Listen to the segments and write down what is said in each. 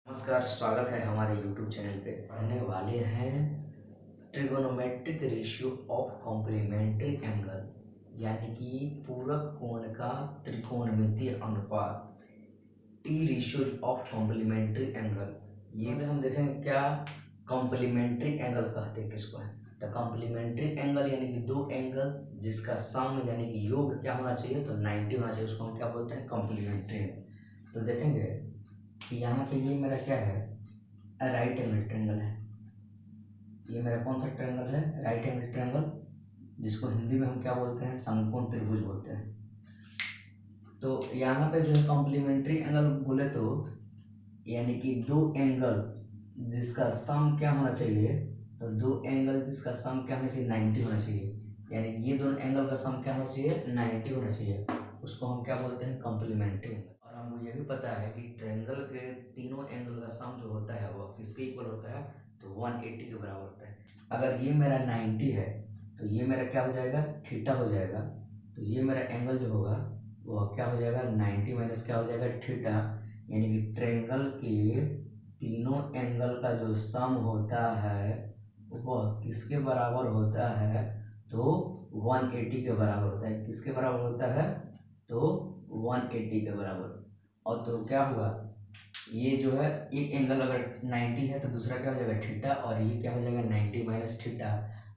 नमस्कार, स्वागत है हमारे YouTube चैनल पे। पढ़ने वाले हैं trigonometric ratio of complementary angle, यानी कि पूरक कोण का त्रिकोणमितीय अनुपात, T ratio of complementary angle. ये भी हम देखेंगे क्या कॉम्प्लीमेंट्री एंगल कहते हैं किसको है। तो कॉम्प्लीमेंट्री एंगल यानी कि दो एंगल जिसका सम यानी कि योग क्या होना चाहिए, तो 90 होना चाहिए, उसको हम क्या बोलते हैं, कॉम्प्लीमेंट्री एंगल। तो देखेंगे कि यहाँ पे ये मेरा क्या है, राइट एंगल ट्रायंगल है। ये मेरा कौन सा ट्रायंगल है, राइट एंगल ट्रायंगल, जिसको हिंदी में हम क्या बोलते हैं, समकोण त्रिभुज बोलते हैं। तो यहाँ पे जो है कॉम्प्लीमेंट्री एंगल बोले तो यानी कि दो एंगल जिसका सम क्या होना चाहिए, तो दो एंगल जिसका सम क्या होना चाहिए, 90 होना चाहिए। यानी ये दोनों एंगल का सम क्या होना चाहिए, 90 होना चाहिए, उसको हम क्या बोलते हैं, कॉम्प्लीमेंट्री एंगल। और हमको ये भी पता है कि ट्रायंगल के तीनों एंगल का सम जो होता है वो किसके इक्वल होता है, तो 180 के बराबर होता है। अगर ये मेरा 90 है तो ये मेरा क्या हो जाएगा, थीटा हो जाएगा। तो ये मेरा एंगल जो होगा वो क्या हो जाएगा, 90 माइनस क्या हो जाएगा, थीटा। यानी कि ट्रायंगल के तीनों एंगल का जो सम होता है वह किसके बराबर होता है, तो 180 के बराबर होता है। किसके बराबर होता है, तो 180 के बराबर। और तो क्या हुआ, ये जो है एक एंगल अगर 90 है तो दूसरा क्या हो जाएगा, थीटा, और ये क्या हो जाएगा 90 माइनस थीटा,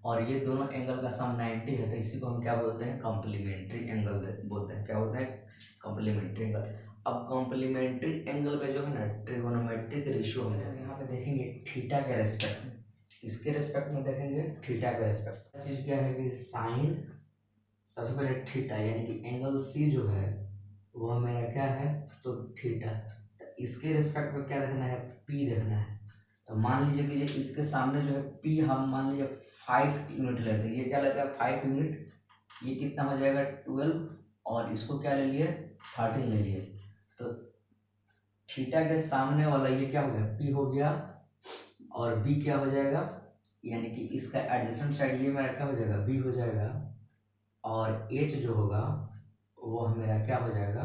और ये दोनों एंगल का सम 90 है, तो इसी को हम क्या बोलते हैं, कॉम्प्लीमेंट्री एंगल बोलते हैं। क्या बोलते हैं, कॉम्प्लीमेंट्री एंगल। अब कॉम्प्लीमेंट्री एंगल का जो है ना ट्रिगोनोमेट्रिक रेशियो हम यहाँ पे देखेंगे थीटा के रेस्पेक्ट में। इसके रेस्पेक्ट में देखेंगे, थीटा के रेस्पेक्ट चीज क्या है कि साइन, सबसे पहले थीटा, यानी कि एंगल सी जो है वह मेरा क्या है, तो थीटा। तो इसके रिस्पेक्ट में क्या देखना है, पी देखना है। तो मान लीजिए कि इसके सामने जो है पी, हम मान लीजिए 5 यूनिट लेते हैं। ये क्या लेते हैं, 5 यूनिट। ये कितना हो जाएगा, 12, और इसको क्या ले लिए, 13 ले लिए। तो थीटा के सामने वाला ये क्या हो गया, पी हो गया, और बी क्या हो जाएगा, यानी कि इसका एडजेसेंट साइड ये मेरा क्या हो जाएगा, बी हो जाएगा, और एच जो होगा वो मेरा क्या हो जाएगा,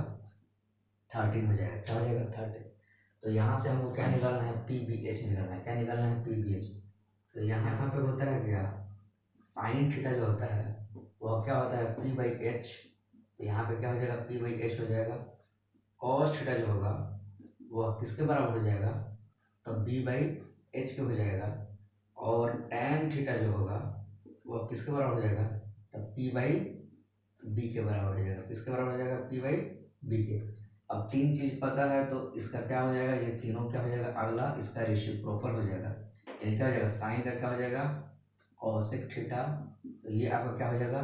13 हो जाएगा। क्या हो जाएगा, 13। तो यहाँ से हमको क्या निकालना है, पी बी एच निकालना है। क्या निकालना है, पी बी एच। तो यहाँ पे होता है क्या, साइन थीटा जो होता है वह क्या होता है, पी बाई एच। तो यहाँ पे क्या हो जाएगा, पी बाई एच हो जाएगा। कॉस थीटा जो होगा वह किसके बराबर हो जाएगा, तो बी बाई एच के हो जाएगा। और टैन थीटा जो होगा वह किसके बराबर हो जाएगा, तो पी बाई बी के बराबर हो जाएगा। किसके बराबर हो जाएगा, पी बाई बी के। अब तीन चीज पता है तो इसका क्या हो जाएगा, ये तीनों क्या हो जाएगा, अगला इसका रेसिप्रोकल हो जाएगा। यानी क्या हो जाएगा, साइन का क्या हो जाएगा, कॉसेक थीटा। तो ये आपका क्या हो जाएगा,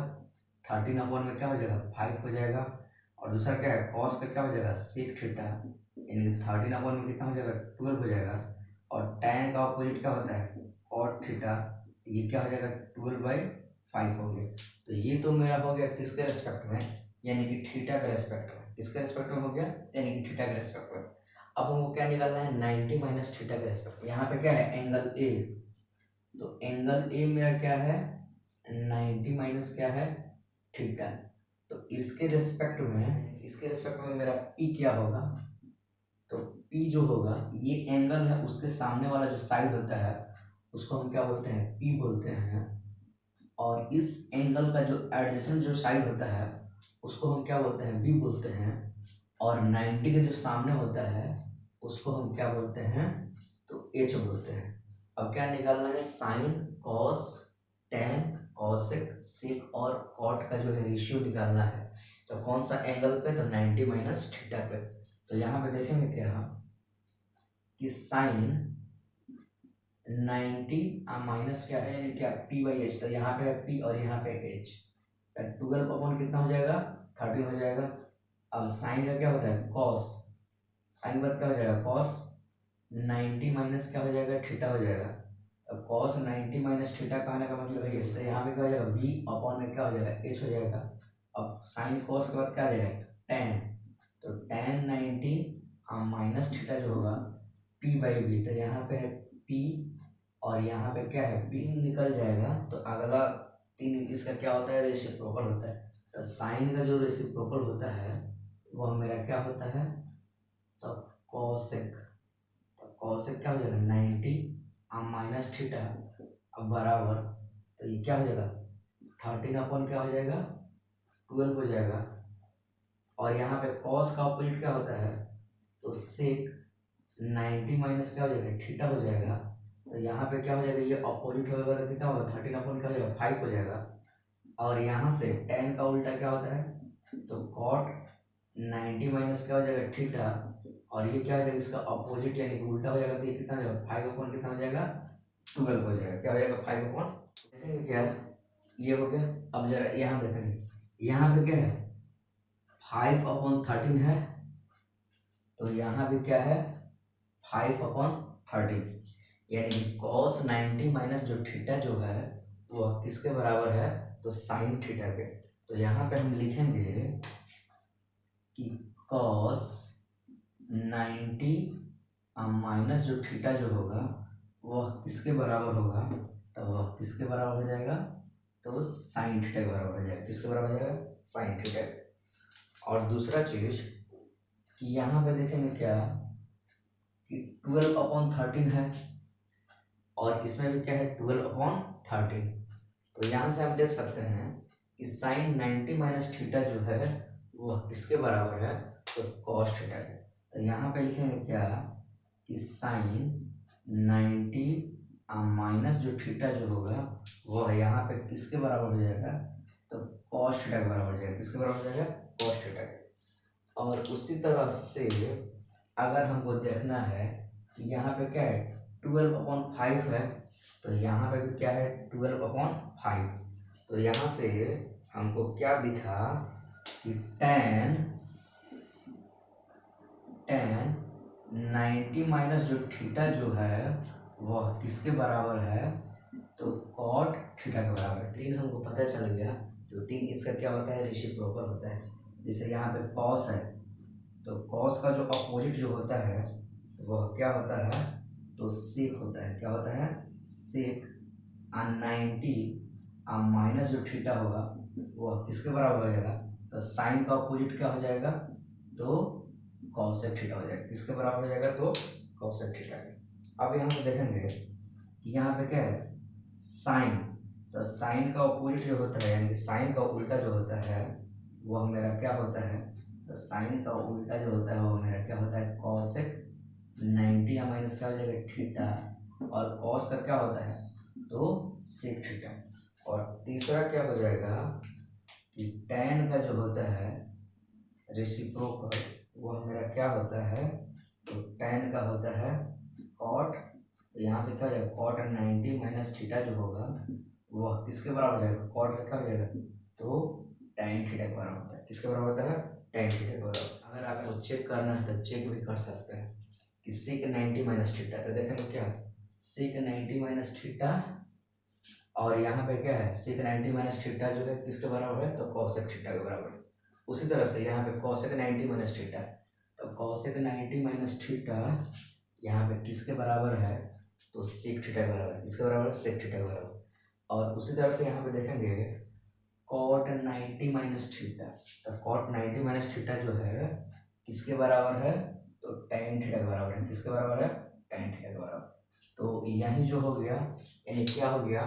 13 अपॉन में क्या हो जाएगा, 5 हो जाएगा। और दूसरा क्या है, कॉस का क्या हो जाएगा, सेक थीटा, यानी कि 13 अपॉन में कितना हो जाएगा, 12 हो जाएगा। और टैन का ऑपोजिट क्या होता है, कॉट थीटा। ये क्या हो जाएगा, 12/5 हो गया। तो ये तो मेरा हो गया किसके रेस्पेक्ट में, यानी कि थीटा के रेस्पेक्ट में। किसके रेस्पेक्ट में हो गया, यानी कि थीटा के रेस्पेक्ट में। अब हमको क्या निकालना है, 90 माइनस थीटा के रेस्पेक्ट। यहाँ पे क्या है, एंगल ए। तो एंगल ए मेरा क्या है, 90 माइनस क्या है, थीटा। तो इसके रेस्पेक्ट में मेरा पी क्या होगा, तो पी जो होगा, ये एंगल है, उसके सामने वाला जो साइड होता है उसको हम क्या बोलते हैं, पी बोलते हैं। और इस एंगल का जो एडजेसेंट जो साइड होता है उसको हम क्या बोलते हैं, बी बोलते हैं। और 90 के जो सामने होता है उसको हम क्या बोलते हैं, तो एच बोलते हैं। अब क्या निकालना है, साइन, कॉस, टेन, कॉसेक, सेक और कॉट का जो है रेशियो निकालना है। तो कौन सा एंगल पे, तो 90 माइनस थीटा पे। तो यहाँ पे देखेंगे क्या कि साइन 90 माइनस क्या है, यानी क्या, पी बाई एच। तो यहाँ पे है पी और यहाँ पे एच। तो 12 अपॉन कितना हो जाएगा, 13 हो जाएगा। अब साइन का क्या होता है, कॉस। साइन बाद क्या हो जाएगा, कॉस 90 माइनस क्या हो जाएगा, थीटा हो जाएगा। अब कॉस 90 माइनस थीटा कहने का मतलब है ये। तो यहाँ पे क्या हो जाएगा, बी अपॉन में क्या हो जाएगा, एच हो जाएगा। अब साइन कॉस के बाद क्या आ जाएगा, टेन। तो टेन 90 माइनस थीटा जो होगा, पी बाई बी। तो यहाँ पे है पी, और यहाँ पे क्या है, पी निकल जाएगा। तो अगला तीन इसका क्या होता है, रेसिप्रोकल होता है। तो साइन का जो रेसिप्रोकल होता है वह मेरा क्या होता है, तो कॉसेक। तो कॉसेक क्या हो जाएगा 90 माइनस थीटा अब बराबर, तो ये क्या हो जाएगा 13 अपॉन क्या हो जाएगा 12 हो जाएगा। और यहाँ पे कॉस का अपोजिट क्या होता है, तो सेक 90 माइनस क्या हो जाएगा थीटा हो जाएगा। तो यहाँ पे क्या हो जाएगा, ये अपोजिट होगा तो कितना होगा 13 अपॉन क्या हो जाएगा 5 हो जाएगा। और यहाँ से tan का उल्टा क्या होता है, तो cot 90 माइनस क्या हो जाएगा थीटा, और ये क्या हो जाएगा इसका अपोजिट यानी कि उल्टा हो जाएगा, तो ये कितना हो जाएगा 5 अपॉन कितना हो जाएगा 12 हो जाएगा। क्या हो जाएगा 5 अपॉन, देखेंगे क्या ये हो गया। अब जरा यहाँ देखेंगे, यहाँ पे क्या है 5 अपॉन 13 है, तो यहाँ भी क्या है 5 अपॉन 13, यानी कि cos 90 माइनस जो थीटा जो है वह किसके बराबर है, तो साइन थीटा के। तो यहाँ पे हम लिखेंगे कि cos 90 माइनस जो थीटा जो होगा वह किसके बराबर होगा, तो वह किसके बराबर हो जाएगा, तो साइन थीटा के बराबर हो जाएगा। किसके बराबर हो जाएगा, साइन थीटा। और दूसरा चीज कि यहाँ पे देखेंगे क्या कि 12 अपॉन 13 है, और इसमें भी क्या है 12 अपॉन 13। तो यहाँ से आप देख सकते हैं कि साइन 90 माइनस थीटा जो है वह किसके बराबर है, तो कॉस थीटा के। तो यहाँ पे लिखेंगे क्या कि साइन 90 माइनस जो थीटा जो होगा वह यहाँ पे किसके बराबर हो जाएगा, तो कॉस थीटा के बराबर हो जाएगा। किसके बराबर हो जाएगा, कॉस थीटा के। और उसी तरह से अगर हमको देखना है कि यहाँ पे क्या है 12 अपॉन 5 है, तो यहाँ पे भी क्या है 12 अपॉन 5। तो यहाँ से हमको क्या दिखा कि tan 90 माइनस जो थीटा जो है वह किसके बराबर है, तो cot थीटा के बराबर है। ठीक है, हमको पता चल गया। तो 3 इसका क्या होता है, रेसिप्रोकल होता है। जैसे यहाँ पे cos है, तो cos का जो अपोजिट जो होता है वह क्या होता है, तो सेक होता है। क्या होता है, सेक 90 माइनस जो थीटा होगा वह किसके बराबर हो जाएगा, तो साइन का अपोजिट क्या हो जाएगा, तो कॉसेक थीटा हो जाएगा। किसके बराबर हो जाएगा, तो कॉसेक थीटा के। अब यहाँ पे देखेंगे कि यहाँ पे क्या है साइन, तो साइन का अपोजिट जो होता है यानी कि साइन का उल्टा जो होता है वह मेरा क्या होता है, तो साइन का उल्टा जो होता है वो मेरा क्या होता है कॉसेक 90 या माइनस क्या हो जाएगा थीटा, और कॉस का क्या होता है, तो सेक थीटा। और तीसरा क्या हो जाएगा कि tan का जो होता है रेसिप्रोकल वह मेरा क्या होता है, तो tan का होता है cot, तो यहाँ से क्या हो जाएगा cot 90 माइनस थीटा जो होगा वह किसके बराबर हो जाएगा, cot का क्या हो जाएगा, तो tan थीटा के बराबर होता है। किसके बराबर होता है, tan थीटा के बराबर। अगर आपको चेक करना है तो चेक भी कर सकते हैं कि sec 90 माइनस थीटा, तो देखेंगे क्या sec 90 माइनस थीटा, और यहाँ पे क्या है sec 90 माइनस थीटा जो है किसके बराबर है, तो cosec थीटा के बराबर है। उसी तरह से यहाँ पे cosec 90 माइनस थीटा, तो cosec 90 माइनस थीटा यहाँ पे किसके बराबर है, तो sec थीटा के बराबर है। किसके बराबर है, sec थीटा के बराबर। और उसी तरह से यहाँ पे देखेंगे cot 90 माइनस थीटा, तो cot 90 माइनस थीटा जो है किसके बराबर है, तो tan थीटा के बराबर है। किसके बराबर है, tan थीटा के बराबर। तो यही जो हो गया, यानी क्या हो गया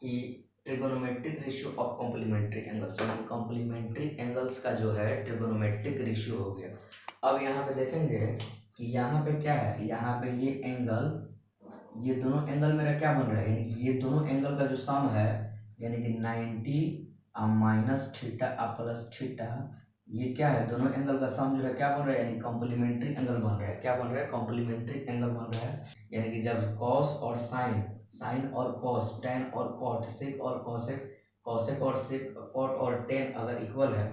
कि trigonometric ratio of complementary angles, यानी कॉम्प्लीमेंट्री एंगल्स का जो है ट्रिगोनोमेट्रिक रेशियो हो गया। अब यहाँ पे देखेंगे कि यहाँ पे क्या है, यहाँ पे ये एंगल, ये दोनों एंगल मेरा क्या बन रहा है, यानी कि ये दोनों एंगल का जो सम है यानी कि 90 माइनस थीटा प्लस थीटा, ये क्या है दोनों एंगल का सम जो है क्या बन रहा है, यानी कॉम्प्लीमेंट्री एंगल बन रहा है। क्या बन रहा है, कॉम्प्लीमेंट्री एंगल बन रहा है। यानी कि जब कॉस और साइन, साइन और कॉस, tan और कॉट, सेक और कॉसेक, कॉसेक और सेक, कॉट और tan अगर इक्वल है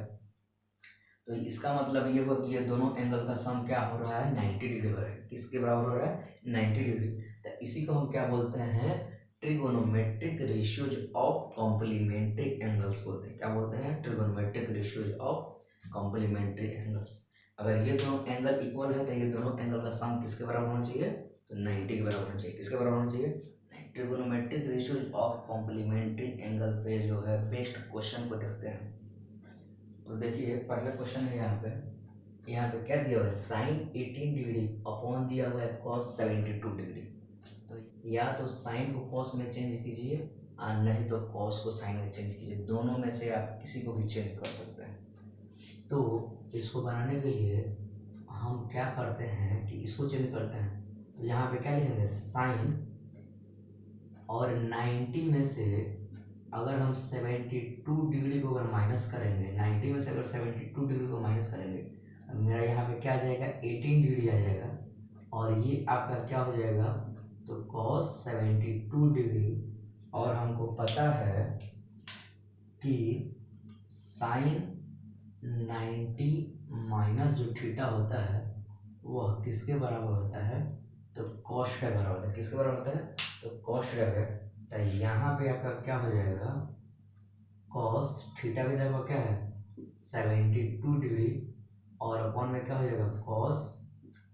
तो इसका मतलब ये हो कि ये दोनों एंगल का सम क्या हो रहा है 90 डिग्री हो रहा है। किसके बराबर हो रहा है, 90 डिग्री। तो इसी को हम क्या बोलते हैं, trigonometric ratios of complementary angles बोलते हैं। क्या बोलते हैं, trigonometric ratios of complementary angles. अगर ये दोनों एंगल इक्वल है तो ये दोनों एंगल का सम किसके बराबर होना चाहिए, तो 90 के बराबर होना चाहिए। किसके बराबर होना चाहिए, trigonometric ratios of complementary angle पे जो है बेस्ट क्वेश्चन को देखते हैं। तो देखिए पहला क्वेश्चन है यहाँ पे यहाँ पे क्या दिया हुआ है, साइन 18 डिग्री अपॉन दिया हुआ है कॉस 72 डिग्री। तो या तो साइन को कॉस में चेंज कीजिए और नहीं तो कॉस को साइन में चेंज कीजिए, दोनों में से आप किसी को भी चेंज कर सकते हैं। तो इसको बनाने के लिए हम क्या करते हैं कि इसको चेंज करते हैं। तो यहाँ पे क्या लिखेंगे, साइन और 90 में से अगर हम 72 डिग्री को अगर माइनस करेंगे, 90 में से अगर 72 डिग्री को माइनस करेंगे, तो मेरा यहाँ पे क्या आ जाएगा, 18 डिग्री आ जाएगा। और ये आपका क्या हो जाएगा, तो cos 72 डिग्री। और हमको पता है कि साइन 90 माइनस जो थीटा होता है वह किसके बराबर होता है, तो cos थीटा बराबर होता है। किसके बराबर होता है, तो cos थीटा है। तो यहाँ पे आपका क्या हो जाएगा, cos थीटा की जगह क्या है 72 डिग्री, और अपॉन में क्या हो जाएगा cos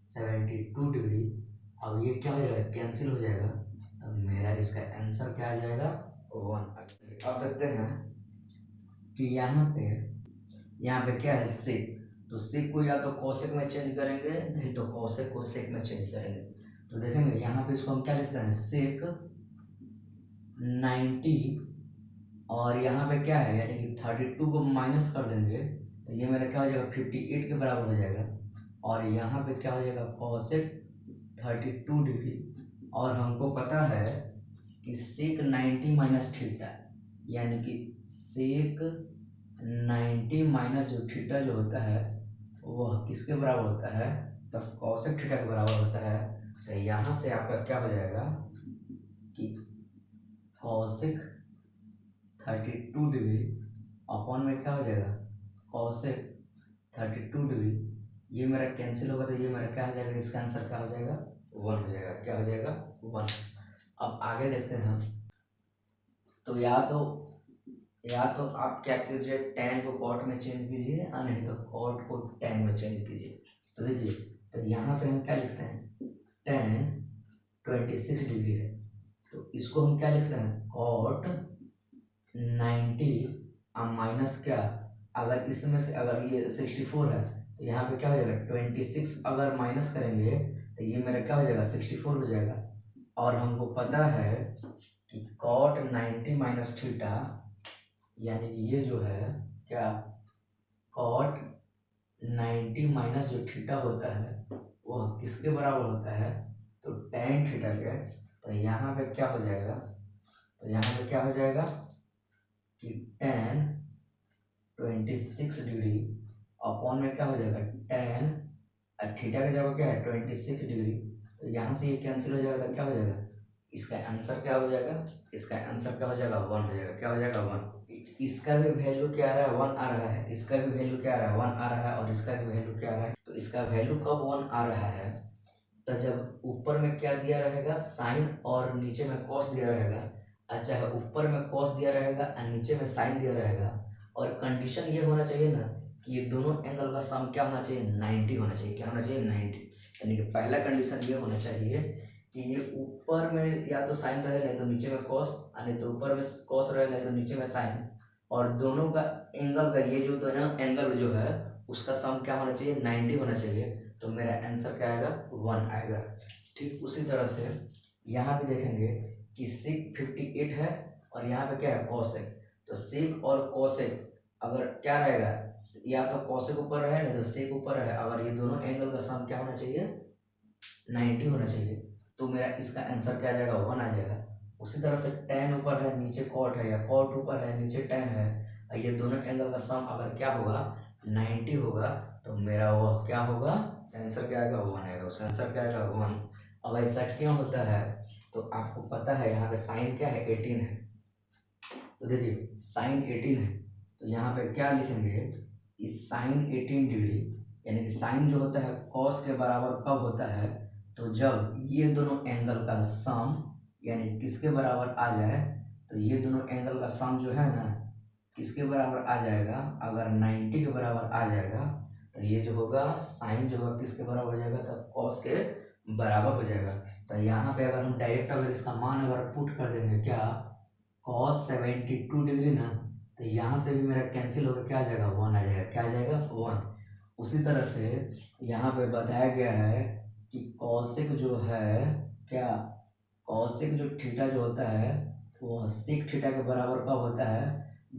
72 डिग्री। अब ये क्या हो जाएगा, कैंसिल हो जाएगा। तो मेरा इसका आंसर क्या आ जाएगा, 1। अब देखते हैं कि यहाँ पे क्या है, सेक। तो सेक को या तो कोसेक में चेंज करेंगे, नहीं तो कोसेक को सेक में चेंज करेंगे। तो देखेंगे यहाँ पे इसको हम क्या लिखते हैं, सेक 90, और यहाँ पे क्या है यानी कि 32 को माइनस कर देंगे तो ये मेरा क्या हो जाएगा 58 के बराबर हो जाएगा। और यहाँ पे क्या हो जाएगा कोसेक 32 डिग्री। और हमको पता है कि सेक 90 माइनस थीटा, यानी कि सेक 90 माइनस जो थीटा जो होता है वह किसके बराबर होता है, तो कोसेक थीटा के बराबर होता है। तो यहाँ से आपका क्या हो जाएगा कि कोसेक 32 डिग्री अपॉन में क्या हो जाएगा कोसेक 32 डिग्री। ये मेरा कैंसिल होगा तो ये मेरा क्या हो जाएगा, इसका आंसर क्या हो जाएगा 1 हो जाएगा। क्या हो जाएगा 1। अब आगे देखते हैं हम। तो या तो आप क्या कीजिए, tan को cot में चेंज कीजिए और नहीं तो cot को tan में चेंज कीजिए। तो देखिए, तो यहाँ पे हम क्या लिखते हैं, tan 26 डिग्री है तो इसको हम क्या लिखते हैं cot 90 माइनस क्या, अगर इसमें से अगर ये 64 है तो यहाँ पे क्या हो जाएगा 26 अगर माइनस करेंगे तो ये मेरा क्या हो जाएगा 64 हो जाएगा। और हमको पता है कि cot 90 माइनस थीटा, यानी कि ये जो है क्या, cot 90 माइनस जो थीटा होता है वह किसके बराबर होता है, तो tan थीटा के। तो यहाँ पे क्या हो जाएगा, तो यहाँ पे क्या हो जाएगा कि tan 26 डिग्री अपॉन में क्या हो जाएगा tan थीटा की जगह क्या है 26 डिग्री। तो यहाँ से ये कैंसिल हो जाएगा तो क्या हो जाएगा, इसका आंसर क्या हो जाएगा, इसका आंसर क्या हो जाएगा 1 हो जाएगा। क्या हो जाएगा 1। इसका भी वैल्यू क्या आ रहा है 1 आ रहा है, इसका भी वैल्यू क्या आ रहा है 1 आ रहा है, और इसका भी वैल्यू क्या आ रहा है, तो इसका वैल्यू कब 1 आ रहा है, तो जब ऊपर में क्या दिया रहेगा साइन और नीचे में कॉस दिया रहेगा। अच्छा है, ऊपर में कॉस दिया रहेगा और नीचे में साइन दिया रहेगा। और कंडीशन ये होना चाहिए ना कि ये दोनों एंगल का सम क्या होना चाहिए 90 होना चाहिए। क्या होना चाहिए 90। यानी कि पहला कंडीशन ये होना चाहिए कि ये ऊपर में या तो साइन रहे नहीं तो नीचे में कॉस, नहीं तो ऊपर में कॉस रहे नहीं तो नीचे में साइन, और दोनों का एंगल का ये जो दोनों एंगल जो है उसका सम क्या होना चाहिए 90 होना चाहिए। तो मेरा आंसर क्या आएगा 1 आएगा। ठीक उसी तरह से यहाँ पे देखेंगे कि सेक 58 है और यहाँ पे क्या है कोसेक। तो सेक और कोसेक अगर क्या रहेगा, या तो कोसेक ऊपर रहे नहीं तो सेक ऊपर रहे, अगर ये दोनों एंगल का सम क्या होना चाहिए 90 होना चाहिए। तो मेरा इसका आंसर क्या आ जाएगा 1 आ जाएगा। उसी तरह से tan ऊपर है नीचे cot है, या cot ऊपर है नीचे tan है, और ये दोनों एंगल का सम अगर क्या होगा 90 होगा, तो मेरा वो क्या होगा, आंसर क्या आएगा 1 आएगा। उसका आंसर क्या आएगा 1। अब ऐसा क्यों होता है, तो आपको पता है यहाँ पे साइन क्या है 18 है। तो देखिए साइन 18 है तो यहाँ पे क्या लिखेंगे कि साइन 18 डिग्री, यानी कि साइन जो होता है कॉस के बराबर कब होता है, तो जब ये दोनों एंगल का सम यानी किसके बराबर आ जाए, तो ये दोनों एंगल का सम जो है ना किसके बराबर आ जाएगा, अगर 90 के बराबर आ जाएगा तो ये जो होगा साइन जो होगा किसके बराबर हो जाएगा, तो कॉस के बराबर हो जाएगा। तो यहाँ पे अगर हम डायरेक्ट अगर इसका मान अगर पुट कर देंगे क्या cos 72 डिग्री ना, तो यहाँ से भी मेरा कैंसिल होकर क्या आ जाएगा 1 आ जाएगा। क्या आ जाएगा 1। उसी तरह से यहाँ पे बताया गया है कि कौशिक जो है क्या, कौशिक जो थीटा जो होता है वो सेक थीटा के बराबर कब होता है,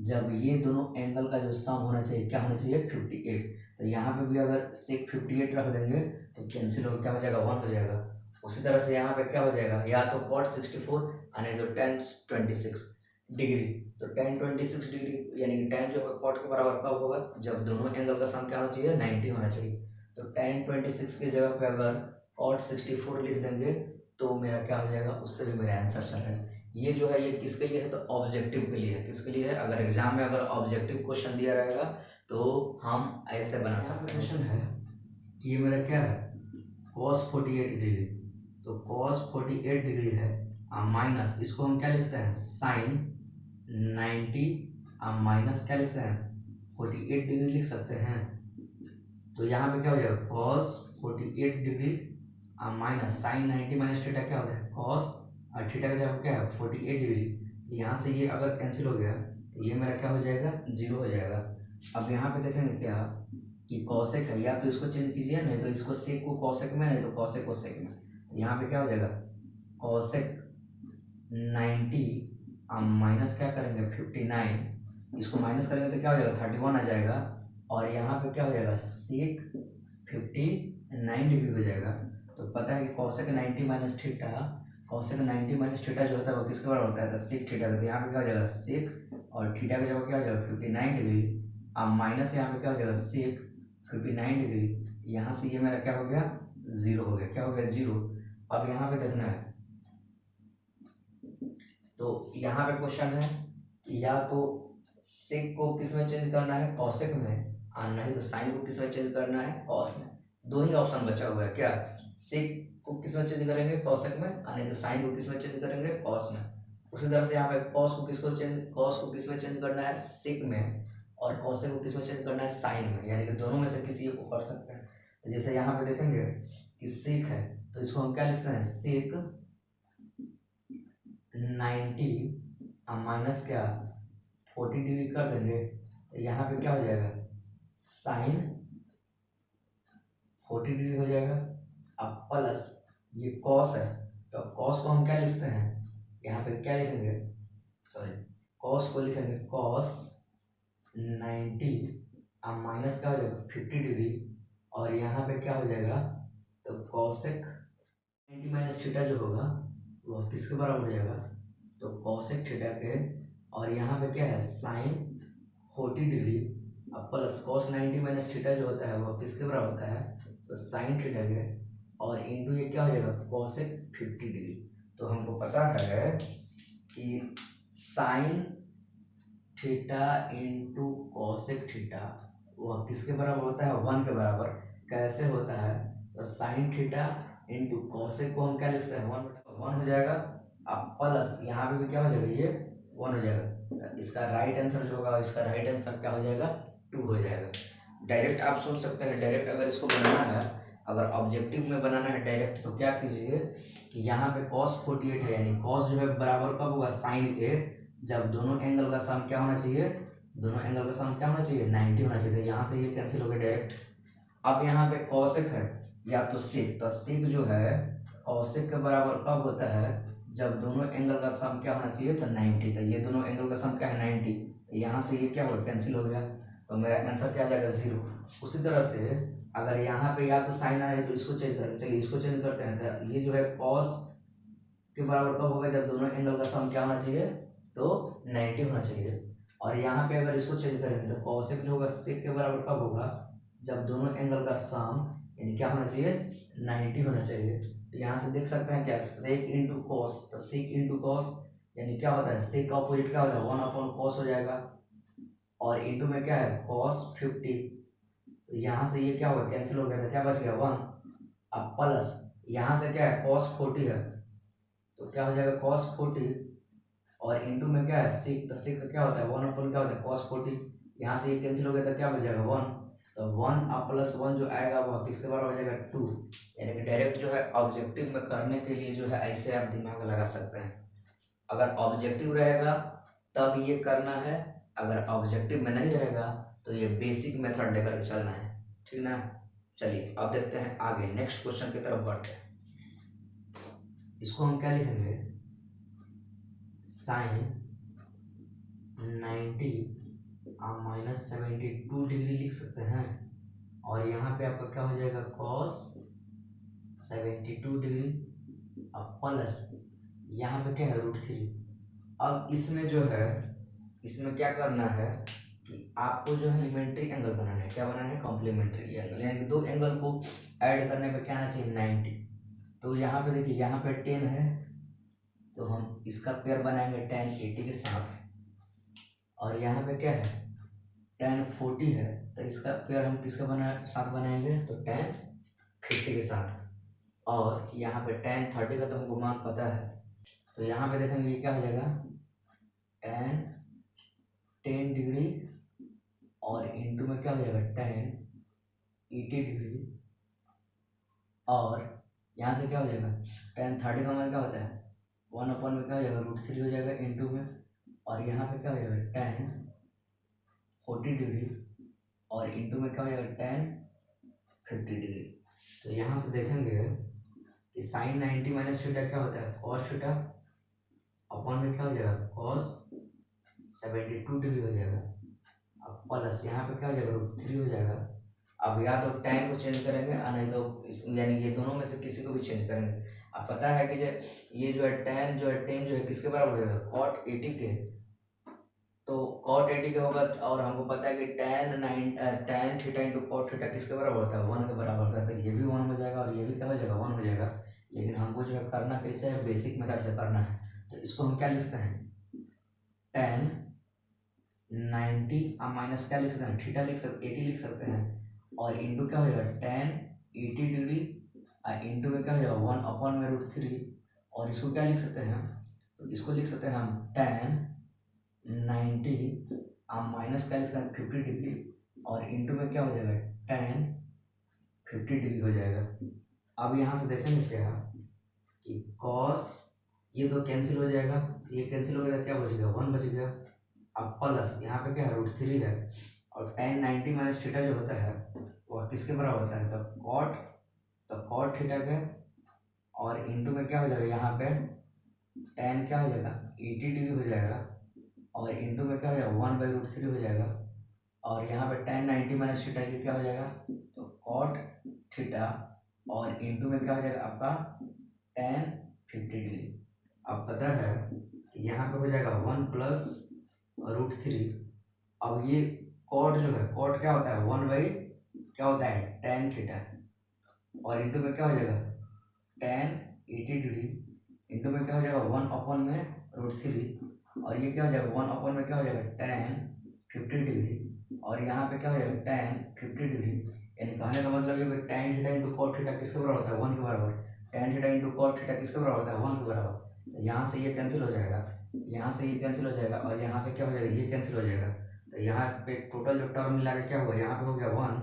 जब ये दोनों एंगल का जो सम होना चाहिए क्या होना चाहिए 58। तो यहाँ पे भी अगर सेक 58 रख देंगे तो कैंसिल हो क्या हो जाएगा 1 हो जाएगा। उसी तरह से यहाँ पे क्या हो जाएगा, या तो cot 64 और नहीं तो tan 26 डिग्री। तो tan 26 डिग्री यानी कि tan जो होगा cot के बराबर कब होगा, जब दोनों एंगल का सम क्या होना चाहिए 90 होना चाहिए। तो tan 26 की जगह पे अगर cot 64 लिख देंगे तो मेरा क्या हो जाएगा, उससे भी मेरा आंसर चलेगा। ये जो है ये किसके लिए है, तो ऑब्जेक्टिव के लिए है। किसके लिए है, अगर एग्जाम में अगर ऑब्जेक्टिव क्वेश्चन दिया रहेगा तो हम ऐसे बना सकते हैं। क्वेश्चन है कि ये मेरा क्या है cos 48 डिग्री, तो cos 48 डिग्री है माइनस इसको हम क्या लिखते हैं sin 90 माइनस क्या लिखते हैं 48 डिग्री लिख सकते हैं। तो यहाँ पे क्या हो जाएगा cos 48 degree minus sine 90 minus theta क्या होता है cos, और थीटा का जब क्या है 48 डिग्री। यहाँ से ये अगर कैंसिल हो गया तो ये मेरा क्या हो जाएगा 0 हो जाएगा। अब यहाँ पे देखेंगे क्या कि कॉसेक है, या तो इसको चेंज कीजिए नहीं तो इसको सेक को कॉसेक में नहीं तो कॉसेक को सेक में। यहाँ पे क्या हो जाएगा कॉसेक 90 माइनस क्या करेंगे 59, इसको माइनस करेंगे तो क्या हो जाएगा 31 आ जाएगा। और यहाँ पे क्या हो जाएगा सेक 59 डिग्री हो जाएगा। तो पता है कि cosec 90 minus theta, cosec 90 minus theta जो होता है वो किसके बराबर होता है, तो सेक थीटा का। तो यहाँ पे क्या हो जाएगा सेक और थीटा का जगह क्या हो जाएगा 59 डिग्री, अब माइनस यहाँ पे क्या हो जाएगा सेक 59 डिग्री। यहाँ से ये मेरा क्या हो गया 0 हो गया, क्या हो गया 0। अब यहाँ पे देखना है, तो यहाँ पे क्वेश्चन है या तो सेक को किस में चेंज करना है कॉसेक में, और नहीं तो साइन को किस में चेंज करना है कॉस में। दो ही ऑप्शन बचा हुआ है क्या, सेक को किस में चेंज करेंगे कॉसेक में, और नहीं तो साइन को किस में चेंज करेंगे कॉस में। उसी तरह से यहाँ पे कॉस को किस में चेंज करना है सेक में, और कॉसेक को किस में चेंज करना है साइन में, यानी कि दोनों में से किसी एक को कर सकते हैं। तो जैसे यहाँ पे देखेंगे कि सेक है तो इसको हम क्या लिखते हैं सेक 90 माइनस क्या 40 डिग्री कर देंगे तो यहाँ पे क्या हो जाएगा साइन 40 डिग्री हो जाएगा। अब प्लस ये कॉस है तो कॉस को हम क्या लिखते हैं, यहाँ पे क्या लिखेंगे, सॉरी कॉस को लिखेंगे कॉस 90 अब माइनस क्या हो जाएगा 50 डिग्री, और यहाँ पे क्या हो जाएगा तो कॉसेक 90 माइनस थीटा जो होगा वो किसके बराबर हो जाएगा, तो कॉसेक थीटा के, और यहाँ पे क्या है साइन 40 डिग्री अब प्लस कॉस 90 माइनस थीटा जो होता है वो किसके बराबर होता है, तो साइन थीटा के, और इंटू ये क्या हो जाएगा कॉसेक 50 डिग्री। तो हमको पता है कि sine theta into cosec theta वो किसके बराबर होता है 1 के बराबर। कैसे होता है, तो साइन थीटा इंटू कॉसेक को हम क्या लिखते हैं 1 हो जाएगा। अब प्लस यहाँ पे भी क्या हो जाएगा ये 1 हो जाएगा। इसका राइट आंसर जो होगा इसका राइट आंसर क्या हो जाएगा 2 हो जाएगा। डायरेक्ट आप सोच सकते हैं, डायरेक्ट अगर इसको बनाना है, अगर ऑब्जेक्टिव में बनाना है डायरेक्ट तो क्या कीजिए कि यहाँ पे cos 48 है यानी cos जो है बराबर कब होगा साइन ए, जब दोनों एंगल का सम क्या होना चाहिए, दोनों एंगल का सम क्या होना चाहिए 90 होना चाहिए। तो यहाँ से ये कैंसिल हो गया डायरेक्ट। अब यहाँ पे कॉसेक है या तो सेक, तो सेक जो है कॉसेक के बराबर कब होता है, जब दोनों एंगल का सम क्या होना चाहिए तो 90। तो ये दोनों एंगल का सम क्या है 90, तो यहाँ से ये क्या होगा कैंसिल हो गया, तो मेरा आंसर क्या आ जाएगा 0। उसी तरह से अगर यहाँ पे या तो साइन आ रहा है तो इसको चेंज करें, चलिए इसको चेंज करते हैं। तो ये जो है कॉस के बराबर कब होगा, जब दोनों एंगल का सम क्या होना चाहिए तो 90 होना चाहिए। और यहाँ पे अगर इसको चेंज करेंगे तो कॉसेक जो होगा सेक के बराबर कब होगा, जब दोनों एंगल का सम यानी क्या होना चाहिए 90 होना चाहिए। तो यहाँ से देख सकते हैं क्या सेक इंटू कॉस, तो सेक इंटू कॉस यानी क्या होता है सेक का अपोजिट क्या होता है 1/cos हो जाएगा, और इंटू में क्या है cos 50। तो यहाँ से ये क्या होगा कैंसिल हो गया था क्या बच गया 1। अब प्लस यहाँ से क्या है cos 40 है तो क्या हो जाएगा cos 40, और इंटू में क्या है सेक, तो सेक का क्या होता है 1/, क्या होता है cos 40। यहाँ से ये कैंसिल हो गया तो क्या बचेगा 1। तो 1 अब प्लस 1 जो आएगा वह किसके बराबर हो जाएगा 2। यानी कि डायरेक्ट जो है ऑब्जेक्टिव में करने के लिए जो है ऐसे आप दिमाग लगा सकते हैं। अगर ऑब्जेक्टिव रहेगा तब ये करना है, अगर ऑब्जेक्टिव में नहीं रहेगा तो ये बेसिक मेथड लेकर के चलना है। ठीक ना। चलिए अब देखते हैं आगे, नेक्स्ट क्वेश्चन की तरफ बढ़ते हैं। इसको हम क्या लिखेंगे, साइन 90 माइनस 72 डिग्री लिख सकते हैं, और यहाँ पे आपका क्या हो जाएगा, कॉस 72 डिग्री अब प्लस यहाँ पे क्या है, √3। अब इसमें जो है, इसमें क्या करना है कि आपको जो है कॉम्प्लीमेंट्री एंगल बनाना है। क्या बनाना है, कॉम्प्लीमेंट्री एंगल, यानी कि दो एंगल को ऐड करने पे क्या आना चाहिए, 90। तो यहाँ पे देखिए, यहाँ पे 10 है तो हम इसका पेयर बनाएंगे tan 80 के साथ, और यहाँ पे क्या है, tan 40 है तो इसका पेयर हम किसके साथ बनाएंगे, तो tan 50 के साथ। और यहाँ पे tan 30 का तो हमको मान पता है, तो यहाँ पे देखेंगे ये क्या हो जाएगा, tan 10 डिग्री और इंटू में क्या हो जाएगा, tan 80 डिग्री, और यहाँ से क्या हो जाएगा, tan 30 का मान क्या होता है, 1 में क्या हो जाएगा, √3 हो जाएगा इंटू में, और यहाँ पे क्या हो जाएगा, tan 40 डिग्री और इंटू में क्या हो जाएगा, tan 50 डिग्री। तो यहाँ से देखेंगे कि साइन 90 माइनस थीटा क्या होता है, कॉस थीटा, अपॉन में क्या हो जाएगा, कॉस 72 डिग्री हो जाएगा, अब प्लस यहाँ पे क्या हो जाएगा, √3 हो जाएगा। अब या तो tan को चेंज करेंगे और नहीं तो यानी ये दोनों में से किसी को भी चेंज करेंगे। अब पता है कि ये जो है tan जो है किसके बराबर हो जाएगा, cot 80 के, तो cot 80 के होगा, और हमको पता है कि tan theta into cot theta किसके बराबर होता है, 1 के बराबर होता है, तो ये भी 1 हो जाएगा और ये भी क्या हो जाएगा, 1 हो जाएगा। लेकिन हमको जो है करना कैसे है, बेसिक मेथड से करना है, तो इसको हम क्या लिखते हैं, tan 90 माइनस क्या लिख सकते हैं, थीटा लिख सकते, 80 लिख सकते हैं, और इंटू क्या हो जाएगा, tan 80 डिग्री इंटू में क्या हो जाएगा, 1/√3, और इसको क्या लिख सकते हैं, तो इसको लिख सकते हैं हम tan 90 माइनस क्या लिख सकते हैं, 50 डिग्री, और इंटू में क्या हो जाएगा, tan 50 डिग्री हो जाएगा। अब यहाँ से देखेंगे क्या कि cos, ये तो कैंसिल हो जाएगा, ये कैंसिल हो गया, क्या बचेगा, 1 बच गया। अब प्लस यहाँ पे क्या है, √3 है, और tan 90 माइनस थीटा जो होता है वह किसके बराबर होता है, तो cot थीटा के, और इंटू में क्या हो जाएगा, यहाँ पे tan क्या हो जाएगा, 80 डिग्री हो जाएगा, और इंटू में क्या हो जाएगा, 1/√3 हो जाएगा, और यहाँ पे tan 90 माइनस थीटा ये क्या हो जाएगा, तो cot थीटा, और इंटू में क्या हो जाएगा आपका tan 50 डिग्री। अब पता है यहाँ पे हो जाएगा 1 + √3। अब ये cot जो है, cot क्या होता है, 1 क्या होता है, tan थीटा, और इंटू में क्या हो जाएगा, tan 80 डिग्री, इंटू में क्या हो जाएगा, 1 में √3, और ये क्या हो जाएगा, 1 में क्या हो जाएगा, tan 50 डिग्री, और यहाँ पे क्या हो जाएगा, tan 50 डिग्री, यानी कहने का मतलब ये कि tan theta into cot theta किसके बराबर होता है, 1 के बराबर, tan theta into cot theta किसके बराबर होता है, 1 के बराबर। तो यहाँ से ये कैंसिल हो जाएगा, यहाँ से ये कैंसिल हो जाएगा, और यहाँ से क्या हो जाएगा, ये कैंसिल हो जाएगा, तो यहाँ पे टोटल जो टर्म मिला के क्या होगा, यहाँ पे हो गया 1,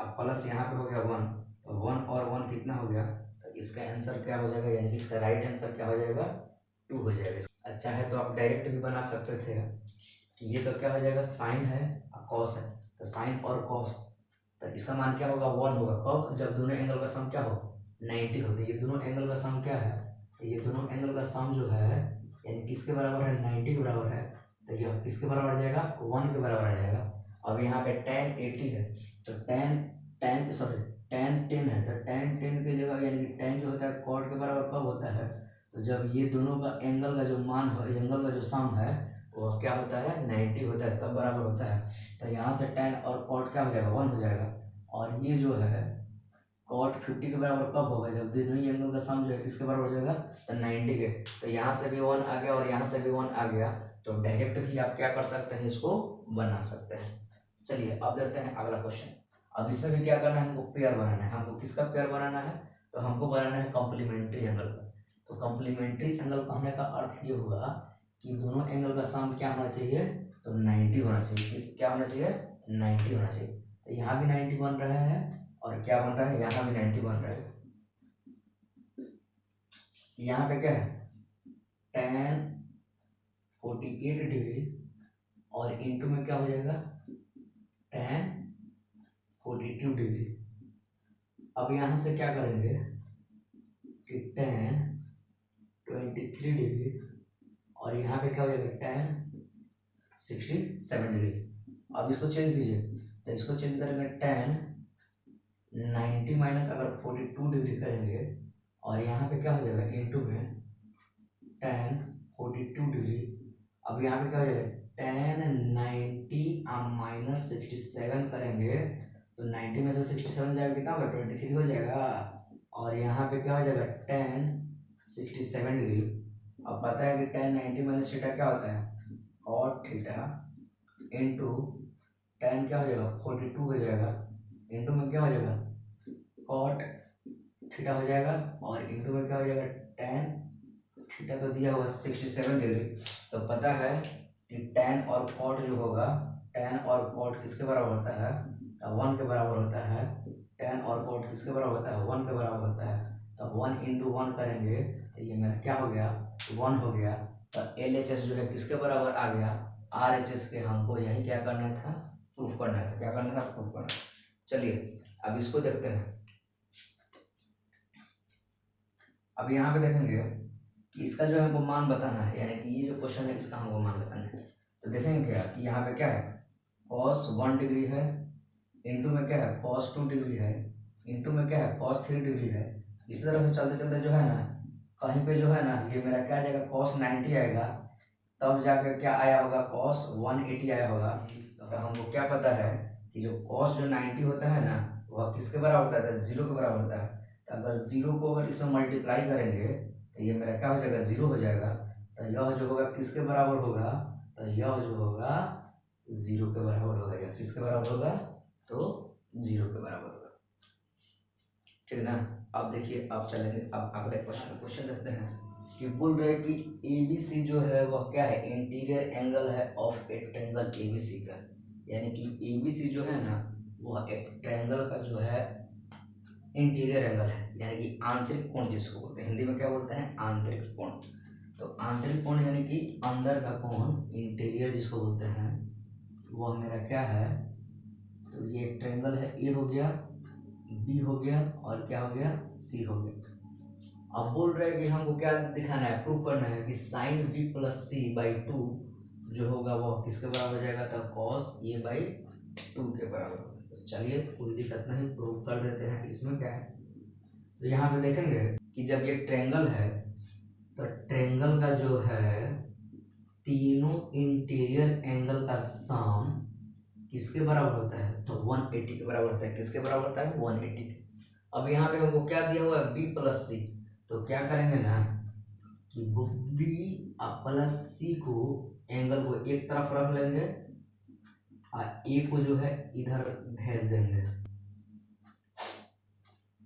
अब प्लस यहाँ पे हो गया 1, तो 1 और 1 कितना हो गया, तो इसका आंसर क्या हो जाएगा, यानी कि इसका राइट आंसर क्या हो जाएगा, 2 हो जाएगा। अच्छा है तो आप डायरेक्ट भी बना सकते थे कि ये तो क्या हो जाएगा, साइन है और कॉस है, तो साइन और कॉस, तो इसका मान क्या होगा, 1 होगा, कब, जब दोनों एंगल का सम क्या हो, 90 हो। तो ये दोनों एंगल का सम क्या है, तो ये दोनों एंगल का सम जो है यानी किसके बराबर है, 90 के बराबर है, तो ये किसके बराबर आ जाएगा, 1 के बराबर आ जाएगा। अब यहाँ पे tan 80 है, तो tan 10 है, तो tan 10 की जगह यानी कि tan जो होता है cot के बराबर कब होता है, तो जब ये दोनों का एंगल का जो मान हो, एंगल का जो सम है वो क्या होता है, 90 होता है, तब बराबर होता है। तो यहाँ से tan और cot क्या हो जाएगा, 1 हो जाएगा, और ये जो है cot 50 के बराबर कब होगा, जब दोनों ही एंगल का सम जो है किसके बराबर हो जाएगा, तो 90 के। तो यहाँ से भी 1 आ गया और यहाँ से भी 1 आ गया, तो डायरेक्ट भी आप क्या कर सकते हैं, इसको बना सकते हैं। चलिए अब देखते हैं अगला क्वेश्चन। अब इसमें भी क्या करना है, हमको पेयर बनाना है। हमको किसका पेयर बनाना है, तो हमको बनाना है कॉम्प्लीमेंट्री एंगल का। तो कॉम्प्लीमेंट्री एंगल कहने का अर्थ ये हुआ कि दोनों एंगल का सम क्या होना चाहिए, तो 90 होना चाहिए। क्या होना चाहिए, 90 होना चाहिए। तो यहाँ भी 90 बन रहा है, और क्या बन रहा है, यहाँ भी 90 बन रहा है। यहाँ पे क्या है, tan 48 डिग्री, और इंटू में क्या हो जाएगा, tan 42 डिग्री। अब यहाँ से क्या करेंगे कि tan 23 डिग्री और यहाँ पे क्या हो जाएगा tan 67 डिग्री। अब इसको चेंज कीजिए, तो इसको चेंज करेंगे tan 90 माइनस अगर 42 डिग्री करेंगे और यहाँ पे क्या हो जाएगा इंटू में tan 42 डिग्री। अब यहाँ पे क्या हो जाएगा tan 90 माइनस 67 करेंगे तो 90 में से 67 जाएगा कितना होगा 23 हो जाएगा। और यहाँ पे क्या हो जाएगा tan 67 डिग्री। अब पता है कि tan 90 माइनस थीटा क्या होता है cot थीटा इंटू tan क्या हो जाएगा 42 हो जाएगा इंटू में क्या हो जाएगा cot थीटा हो जाएगा और इंटू में क्या हो जाएगा tan थीटा तो दिया हुआ 67 डिग्री। तो पता है कि tan और cot जो होगा tan और cot किसके बराबर होता है 1 के बराबर होता है। tan और cot किसके बराबर होता है 1 के बराबर होता है। तो 1 इंटू 1 करेंगे तो ये मेरा क्या हो गया 1 हो गया। तो LHS जो है किसके बराबर आ गया RHS के। हमको यही क्या करना था प्रूफ करना था। क्या करना था प्रूफ करना। चलिए अब इसको देखते हैं। अब यहाँ पे देखेंगे कि इसका जो हमको मान बताना है, यानी कि ये जो क्वेश्चन है इसका हमको मान बताना है। तो देखेंगे क्या कि यहाँ पे क्या है cos 1 डिग्री है इंटू में क्या है cos 2 डिग्री है इंटू में क्या है cos 3 डिग्री है। इसी तरह से चलते चलते जो है ना कहीं पे जो है ना ये मेरा क्या आ जाएगा cos 90 आएगा, तब जाके क्या आया होगा cos 180 आया होगा। तो हमको क्या पता है कि जो cos जो 90 होता है ना वह किसके बराबर होता है 0 के बराबर होता है। तो अगर 0 को अगर इसमें मल्टीप्लाई करेंगे तो ये मेरा क्या हो जाएगा 0 हो जाएगा। तो यह जो होगा किसके बराबर होगा तो यह जो होगा 0 के बराबर होगा। या किसके बराबर होगा तो 0 के बराबर होगा। ठीक है ना। अब देखिए अब चलेंगे अब अगले क्वेश्चन देखते हैं कि बोल रहे हैं कि ABC जो है वह क्या है इंटीरियर एंगल है ऑफ ए ट्रायंगल ABC का। यानी कि ABC जो है ना वह एक ट्रायंगल का जो है इंटीरियर एंगल है, यानी कि आंतरिक कोण जिसको बोलते हैं। हिंदी में क्या बोलते हैं आंतरिक कोण। तो आंतरिक कोण यानी कि अंदर का कोण इंटीरियर जिसको बोलते हैं वह मेरा क्या है। तो ये एक ट्रायंगल है A हो गया B हो गया और क्या हो गया C हो गया। अब बोल रहे हैं कि हमको क्या दिखाना है प्रूव करना है कि sin B plus C by 2 जो होगा वह किसके बराबर हो जाएगा तो cos A बाई 2 के बराबर होगा। चलिए कोई दिक्कत नहीं प्रूव कर देते हैं। इसमें क्या है तो यहाँ पे देखेंगे कि जब ये ट्रायंगल है तो ट्रायंगल का जो है तीनों इंटीरियर एंगल का सम किसके बराबर होता है तो 180 के बराबर होता है। किसके बराबर होता है 180 के। अब यहाँ पे हमको क्या दिया हुआ है B प्लस C। तो क्या करेंगे ना कि B प्लस C को एंगल को एक तरफ रख लेंगे और A को जो है इधर भेज देंगे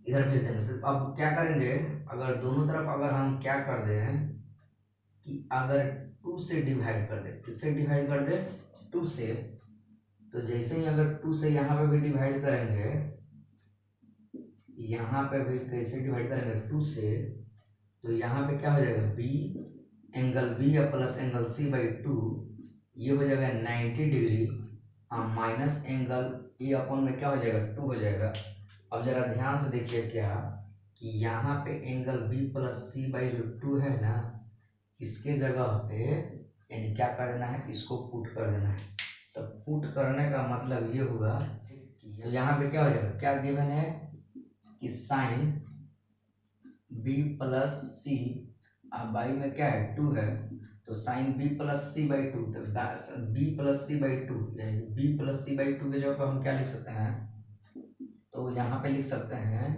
तो अब क्या करेंगे अगर दोनों तरफ अगर हम क्या कर दें कि अगर 2 से डिवाइड कर दे। किससे डिवाइड कर दे 2 से। तो जैसे ही अगर 2 से यहाँ पे भी डिवाइड करेंगे यहाँ पे भी कैसे डिवाइड करेंगे 2 से। तो यहाँ पे क्या हो जाएगा B एंगल B या प्लस एंगल C बाई 2 ये हो जाएगा 90 डिग्री माइनस एंगल A अपन में क्या हो जाएगा 2 हो जाएगा। अब जरा ध्यान से देखिए क्या कि यहाँ पे angle B plus C by जो 2 है ना इसके जगह पे यानी क्या कर देना है इसको पुट कर देना है। तो पुट करने का मतलब ये हुआ कि तो यहाँ पे क्या हो जाएगा क्या गिवन है कि sine B plus C by में क्या है 2 है। तो sine B plus C by 2 तो B प्लस C बाई 2 यानी B प्लस C बाई 2 के जगह पर हम क्या लिख सकते हैं तो यहाँ पे लिख सकते हैं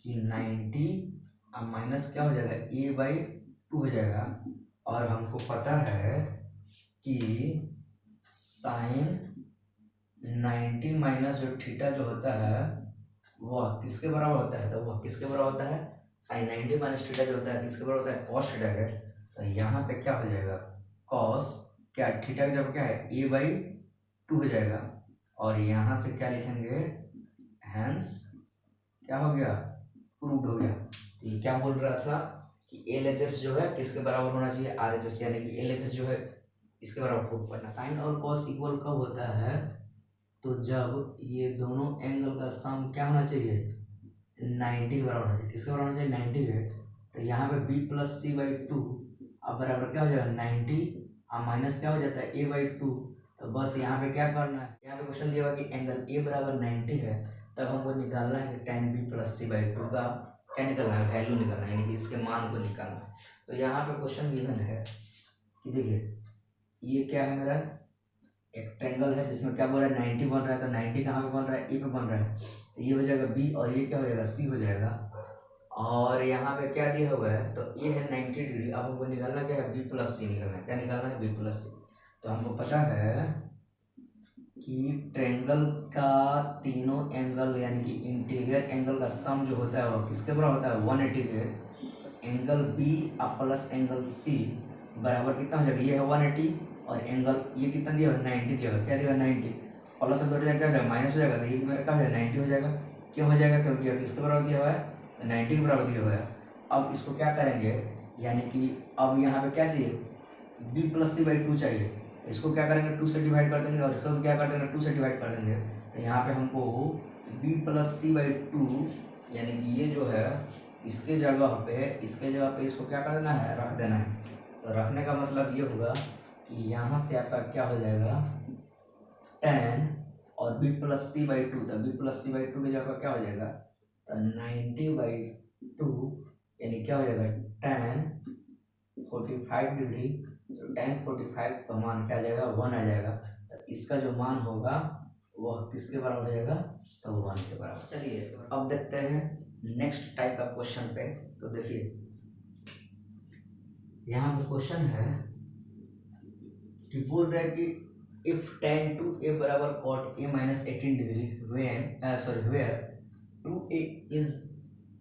कि 90 माइनस क्या हो जाएगा A बाई 2 हो जाएगा। और हमको पता है कि साइन 90 माइनस जो थीटा जो होता है वह किसके बराबर होता है तो वह किसके बराबर होता है साइन 90 माइनस थीटा जो होता है किसके बराबर होता है कॉस थीटा के। तो यहाँ पे क्या हो जाएगा कॉस क्या थीटा की जब क्या है A बाई 2 हो जाएगा। और यहाँ से क्या लिखेंगे हैंस क्या हो गया प्रूव्ड हो गया। तो ये क्या बोल रहा था कि LHS जो है किसके बराबर होना चाहिए RHS, यानी कि LHS जो है इसके बराबर प्रूव करना। साइन और कॉस इक्वल कब होता है तो जब ये दोनों एंगल का सम क्या होना चाहिए, 90 के बराबर होना चाहिए। किसके बराबर होना चाहिए, 90 के। तो यहाँ पे b plus C by two अब बराबर क्या हो जाएगा 90 और माइनस क्या हो जाता है a बाई टू। तो बस यहाँ पे क्या करना है, यहाँ पे क्वेश्चन दिया हुआ कि एंगल a बराबर 90 है, तब हमको निकालना है कि tan b plus C by two का क्या निकालना है, वैल्यू निकालना है, यानी कि इसके मान को निकालना है। तो यहाँ पे क्वेश्चन गिवन है कि देखिए ये क्या है, मेरा एक ट्रायंगल है जिसमें क्या बोल रहा है 90 बन रहा है। तो 90 कहाँ पे बन रहा है, ए पे बन रहा है, तो ये हो जाएगा बी और ये क्या हो जाएगा सी हो जाएगा। और यहाँ पे क्या दिया हुआ है, तो ये है 90 डिग्री। अब हमको निकालना क्या है, बी प्लस सी निकालना है। क्या निकालना है, बी प्लस सी। तो हमको पता है कि ट्रायंगल का तीनों एंगल यानी कि इंटीरियर एंगल का सम जो होता है वो किसके बराबर होता है, 180 के। एंगल बी अब प्लस एंगल सी बराबर कितना हो जाएगा, ये है 180 और एंगल ये कितना दिया हुआ 90 दिया हुआ, क्या दिया हुआ 90 प्लस में क्या हो जाएगा माइनस हो जाएगा। तो ये मेरा क्या हो जाएगा 90 हो जाएगा। क्यों हो जाएगा, क्योंकि अब किसके बराबर दिया हुआ है, 90 के बराबर दिया हुआ है। अब इसको क्या करेंगे, यानी कि अब यहाँ पे क्या चाहिए, B plus C by two चाहिए। तो इसको क्या करेंगे, टू से डिवाइड कर देंगे और इसको भी क्या कर देंगे, टू से डिवाइड कर देंगे। तो यहाँ पे हमको B plus C by two यानी कि ये जो है इसके जगह पे इसको क्या कर देना है, रख देना है। तो रखने का मतलब ये होगा कि यहाँ से आपका क्या हो जाएगा टेन और B plus C by two. तो B plus C by two की जगह क्या हो जाएगा, तो 90 बाई टू यानी क्या हो जाएगा टेन 45 डिग्री। तो टेन 45 का मान क्या आ जाएगा, 1 आ जाएगा। तो इसका जो मान होगा वह किसके बराबर हो जाएगा, तो 1 के बराबर। चलिए अब देखते हैं नेक्स्ट टाइप का क्वेश्चन पे। तो देखिए यहाँ पे क्वेश्चन है कि बोल रहा है कि इफ tan टू ए बराबर cot a minus 18 degree where 2a is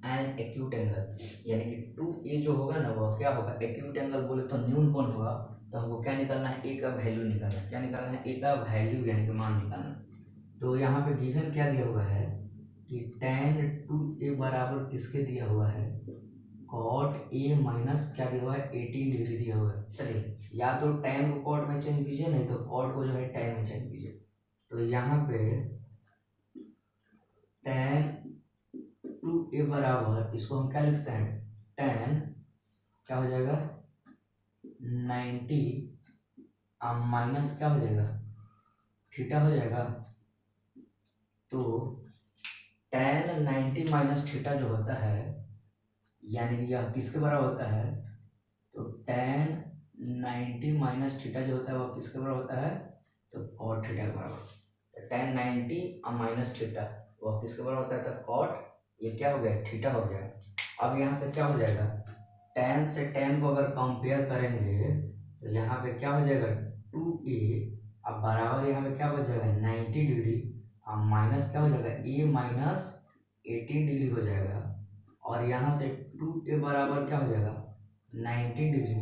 an acute angle, यानी कि 2a जो होगा ना वह क्या होगा, एक्यूट एंगल बोले तो न्यून कोण होगा। तो हमको क्या निकालना है, a का वैल्यू निकालना है। क्या निकालना है, a का वैल्यू यानी कि मान निकालना है। तो यहाँ पे गिवन क्या दिया हुआ है कि tan 2a बराबर किसके दिया हुआ है, कॉट ए माइनस क्या दिया हुआ है 18 डिग्री दिया हुआ है। चलिए या तो tan को कॉट में चेंज कीजिए, नहीं तो कॉट को जो है tan में चेंज कीजिए। तो यहाँ पे tan 2a बराबर इसको हम क्या लिखते हैं, tan क्या हो जाएगा 90 माइनस क्या हो जाएगा थीटा हो जाएगा। तो tan 90 माइनस थीटा जो होता है यानी कि यह किसके बराबर होता है, तो tan 90 माइनस थीटा जो होता है वो किसके बराबर होता है, तो cot थीटा के बराबर। तो tan 90 माइनस थीटा वो किसके बराबर होता है, तो cot, ये क्या हो गया थीटा हो गया। अब यहाँ से क्या हो जाएगा, tan से tan को अगर कंपेयर करेंगे तो यहाँ पे क्या हो जाएगा 2a अब बराबर यहाँ पे क्या बच जाएगा 90 डिग्री और माइनस क्या हो जाएगा a माइनस 18 डिग्री हो जाएगा। और यहाँ से 2a बराबर क्या हो जाएगा 90 डिग्री।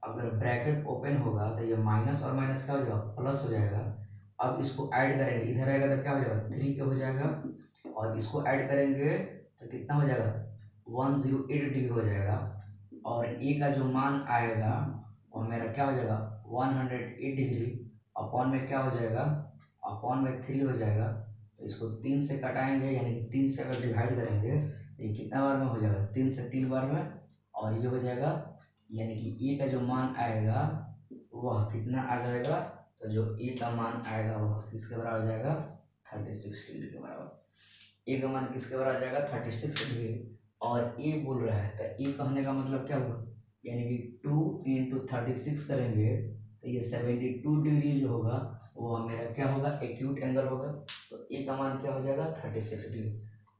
अगर ब्रैकेट ओपन होगा तो ये माइनस और माइनस क्या हो जाएगा प्लस हो जाएगा। अब इसको ऐड करेंगे, इधर आएगा तो क्या हो जाएगा 3 के हो जाएगा और इसको ऐड करेंगे तो कितना हो जाएगा 108 डिग्री हो जाएगा। और ए का जो मान आएगा और मेरा क्या हो जाएगा 108 डिग्री अपॉन में क्या हो जाएगा, अपॉन में 3 हो जाएगा। तो इसको 3 से कटाएंगे यानी कि 3 से अगर डिवाइड करेंगे तो ये कितना बार में हो जाएगा 3 से 3 बार में। और ये हो जाएगा यानी कि ए का जो मान आएगा वह कितना आ जाएगा, तो जो ए का मान आएगा वह किसके बराबर हो जाएगा 36 डिग्री के बराबर। ए का मान किसके बराबर आ जाएगा 36 डिग्री। और ए बोल रहा है तो ए कहने का मतलब क्या हुआ, यानी कि 2 इंटू 36 करेंगे तो ये 72 डिग्री जो होगा वो मेरा क्या होगा एक्यूट एंगल होगा। तो ए का मान क्या हो जाएगा 36 डिग्री।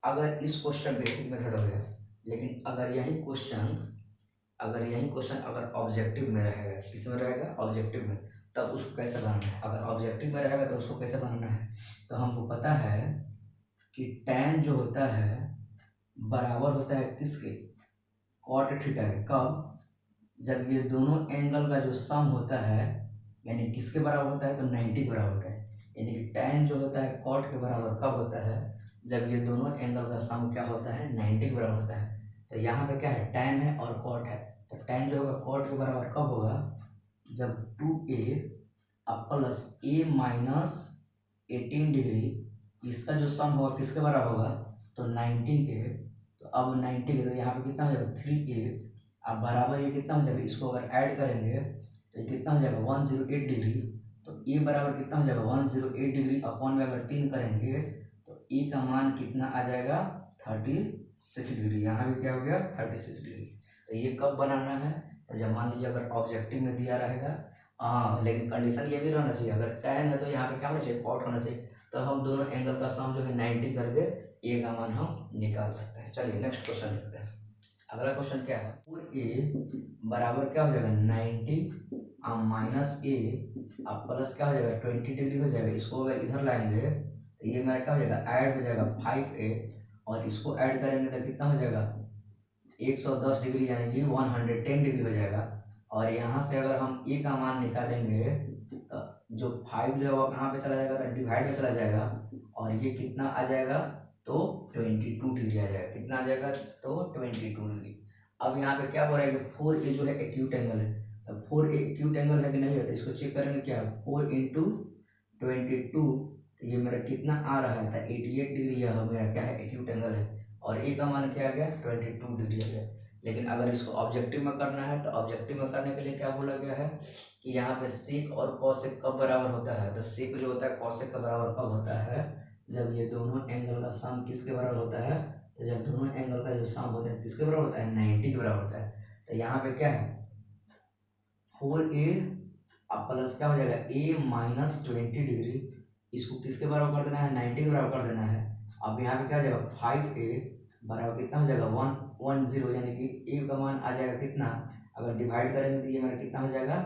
अगर इस क्वेश्चन बेसिक मेथड हो गया, लेकिन अगर यही क्वेश्चन अगर ऑब्जेक्टिव में रहेगा, किस में रहेगा ऑब्जेक्टिव में, तब उसको कैसे बनाना है। अगर ऑब्जेक्टिव में रहेगा तो उसको कैसे बनाना है, तो हमको पता है कि tan जो होता है बराबर होता है किसके, कॉट थीटा के। कब, जब ये दोनों एंगल का जो सम होता है यानी किसके बराबर होता है, तो 90 के बराबर होता है। यानी कि tan जो होता है कॉट के बराबर कब होता है, जब ये दोनों एंगल का सम क्या होता है 90 के बराबर होता है। तो यहाँ पे क्या है tan है और कॉट है। तो tan जो होगा कॉट के बराबर कब होगा, जब 2a plus a minus 18 degree, इसका जो सम होगा किसके बराबर होगा, तो 90 के। तो अब 90 के, तो यहाँ पे कितना हो जाएगा 3a, अब बराबर ये कितना हो जाएगा, इसको अगर ऐड करेंगे तो ये कितना हो जाएगा 108 डिग्री। तो ए बराबर कितना हो जाएगा 108 डिग्री अपॉन में अगर 3 करेंगे तो ए का मान कितना आ जाएगा 36 डिग्री। यहाँ भी क्या हो गया 36 डिग्री। तो ये कब बनाना है, तो जब मान लीजिए अगर ऑब्जेक्टिव में दिया रहेगा, हाँ लेकिन कंडीशन ये भी रहना चाहिए, अगर tan है तो यहाँ पे क्या होना चाहिए cot होना चाहिए, तो हम दोनों एंगल का सम जो है 90 करके ए का मान हम निकाल सकते हैं। चलिए नेक्स्ट क्वेश्चन देखते हैं। अगला क्वेश्चन क्या है, फोर ए बराबर क्या हो जाएगा 90 माइनस ए अब प्लस क्या हो जाएगा 20 डिग्री हो जाएगा। इसको अगर इधर लाएंगे तो ये मेरा क्या हो जाएगा ऐड हो जाएगा 5a, और इसको ऐड करेंगे तो कितना हो जाएगा 110 डिग्री यानी कि 110 डिग्री हो जाएगा। और यहाँ से अगर हम ए का मान निकालेंगे तो जो 5 जो है वो कहाँ पे चला जाएगा, तो डिवाइड में चला जाएगा, और ये कितना आ जाएगा तो 22 डिग्री आ जाएगा। कितना आ जाएगा तो 22 डिग्री। अब यहाँ पे क्या बोल रहा है कि 4a जो है एक्यूट एंगल है, तो 4a एक्यूट एंगल है कि नहीं है, तो इसको चेक करेंगे क्या 4 इंटू 22, तो ये मेरा कितना आ रहा है, था 88 डिग्री, यह मेरा क्या है एक्यूट एंगल है, और ए का मान क्या आ गया 22 डिग्री आ गया। लेकिन अगर इसको ऑब्जेक्टिव में करना है तो ऑब्जेक्टिव में करने के लिए क्या बोला गया है कि यहाँ पे सेक और कॉसेक कब बराबर होता है, तो सेक जो होता है कॉसेक का बराबर कब होता है, जब ये दोनों एंगल का सम किसके बराबर होता है, तो जब दोनों एंगल का जो सम होता है किसके बराबर होता है 90 के बराबर होता है। तो यहाँ पे क्या है 4a अब प्लस क्या हो जाएगा a माइनस 20 डिग्री, इसको किसके बराबर कर देना है 90 के बराबर कर देना है। अब यहाँ पे क्या हो जाएगा 5a बराबर कितना हो जाएगा 110, यानी कि a का मान आ जाएगा कितना, अगर डिवाइड करेंगे तो ये मेरा कितना हो जाएगा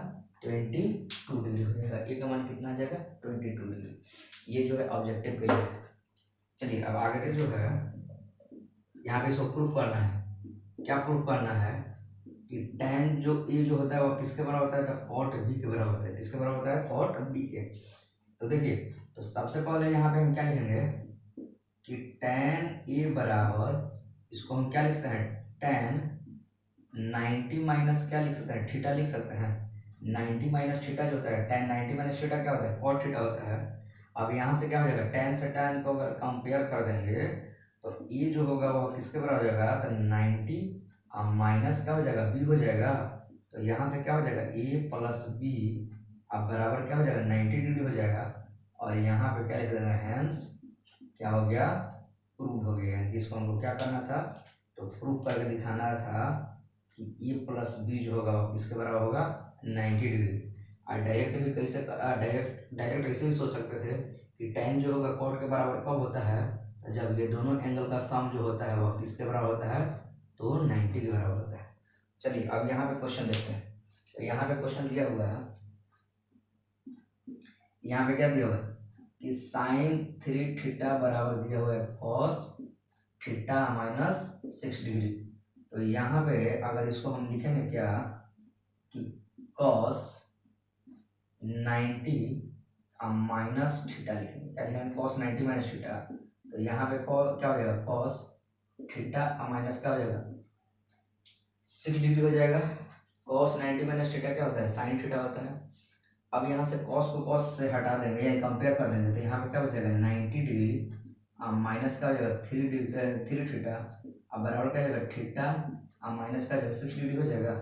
22 डिग्री हो जाएगा। a का मान कितना आ जाएगा 22 डिग्री। ये जो है ऑब्जेक्टिव के लिए है। चलिए अब आगे के जो है यहाँ पे इसको प्रूफ करना है। क्या प्रूफ करना है कि tan जो a जो होता है वो किसके बराबर होता है, तो cot b के बराबर होता है। किसके बराबर होता है cot b के। तो देखिए, तो सबसे पहले यहाँ पे हम क्या लिखेंगे कि tan a बराबर, इसको हम क्या लिख सकते हैं tan 90 माइनस क्या लिख सकते हैं थीटा लिख सकते हैं। 90 माइनस थीटा जो होता है tan 90 माइनस थीटा क्या होता है cot थीटा होता है। अब यहाँ से क्या हो जाएगा tan से tan को अगर कंपेयर कर देंगे तो ये जो होगा वो किसके बराबर हो जाएगा, तो 90 माइनस क्या हो जाएगा b हो जाएगा। तो यहाँ से क्या हो जाएगा a प्लस b अब बराबर क्या हो जाएगा 90 डिग्री हो जाएगा। और यहाँ पे क्या लिख देना हैंस क्या हो गया प्रूव हो गया। यानी कि इसको हमको क्या करना था, तो प्रूव करके दिखाना था कि ए प्लस बी जो होगा वो किसके बराबर होगा 90 डिग्री। और डायरेक्ट भी कैसे डायरेक्ट डायरेक्ट ऐसे भी सोच सकते थे कि tan जो होगा cot के बराबर कब होता है, तो जब ये दोनों एंगल का सम जो होता है वह किसके बराबर होता है, तो 90 के बराबर होता है। चलिए अब यहाँ पे क्वेश्चन देखते हैं। तो यहाँ पे क्वेश्चन दिया हुआ है, यहाँ पे क्या दिया हुआ है कि साइन 3 थीटा बराबर दिया हुआ है cos थीटा माइनस 6 डिग्री। तो यहाँ पे अगर इसको हम लिखेंगे क्या कि cos 90 माइनस थीटा लिखेंगे, क्या लिखेंगे cos 90 माइनस थीटा। तो यहाँ पे क्या हो जाएगा cos थीटा माइनस क्या हो जाएगा 6 डिग्री हो जाएगा। cos 90 माइनस थीटा क्या होता है साइन थीटा होता है। अब यहाँ से cos को cos से हटा देंगे यानी कंपेयर कर देंगे, तो यहाँ पे क्या हो जाएगा 90 डिग्री माइनस का हो जाएगा 3 थीटा, अब बराबर क्या हो जाएगा थीटा माइनस का 6 डिग्री हो जाएगा।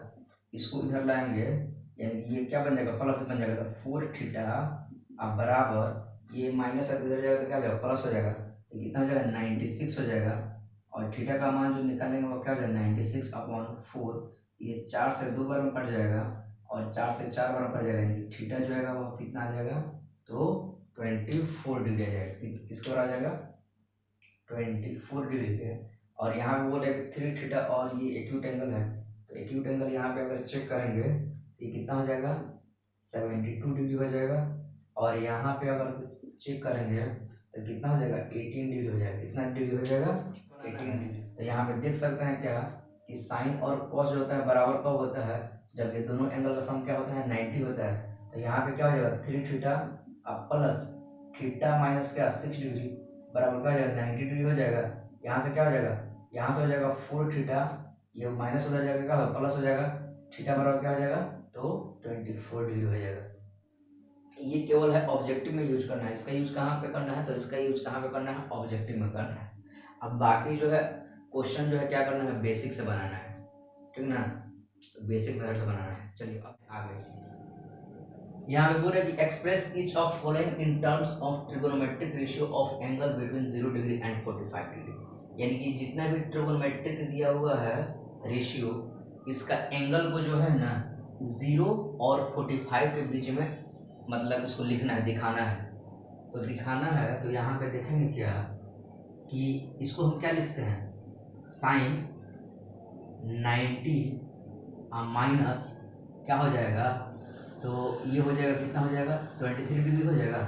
इसको इधर लाएंगे यानी कि ये क्या बन जाएगा प्लस बन जाएगा, तो 4 थीटा अब बराबर ये माइनस का इधर जाएगा तो क्या हो जाएगा प्लस हो जाएगा, तो कितना हो जाएगा 96 हो जाएगा। और थीटा का मान जो निकालेंगे वो क्या हो जाएगा 96 अपॉन 4, ये 4 से 2 बार में कट जाएगा और 4 से 4 बार में कट जाएगा, यानी कि थीटा जो है वो कितना आ जाएगा तो 24 डिग्री आ जाएगा। किसके बराबर आ जाएगा 24 डिग्री पे। और यहाँ पे बोले 3 थीटा और ये एक्यूट एंगल है, तो एक्यूट एंगल यहाँ पे अगर चेक करेंगे तो ये कितना हो जाएगा 72 डिग्री हो जाएगा। और यहाँ पे अगर चेक करेंगे तो कितना हो जाएगा 18 डिग्री हो जाएगा। कितना डिग्री हो जाएगा 18 डिग्री। तो यहाँ पे देख सकते हैं क्या कि साइन और कॉस जो होता है बराबर कब होता है, जब ये दोनों एंगल का सम क्या होता है 90 होता है। तो यहाँ पे क्या हो जाएगा 3 थीटा प्लस थीटा माइनस क्या 6 डिग्री बराबर क्या हो जाएगा 90 डिग्री हो जाएगा। यहाँ से क्या हो जाएगा यहाँ से हो जाएगा 4 थीटा, ये माइनस उधर जाएगा क्या प्लस हो जाएगा, थीटा बराबर क्या हो जाएगा तो 24 डिग्री हो जाएगा। ये केवल है ऑब्जेक्टिव में यूज करना है। इसका यूज कहाँ पे करना है, तो इसका यूज कहाँ पे करना है, ऑब्जेक्टिव में करना है। अब बाकी जो है क्वेश्चन जो है क्या करना है, बेसिक से बनाना है, ठीक ना, बेसिक मेथड से बनाना है। चलिए अब आगे यहाँ पे बोल रहे कि express each of following in terms of trigonometric ratio of angle between 0 degree and 45 degree. यानी कि जितना भी ट्रिगोनोमेट्रिक दिया हुआ है रेशियो, इसका एंगल को जो है ना 0 और 45 के बीच में मतलब इसको लिखना है, दिखाना है। तो दिखाना है तो यहाँ पे देखेंगे क्या कि इसको हम क्या लिखते हैं, साइन 90 माइनस क्या हो जाएगा, तो ये हो जाएगा, कितना हो जाएगा, 23 डिग्री हो जाएगा।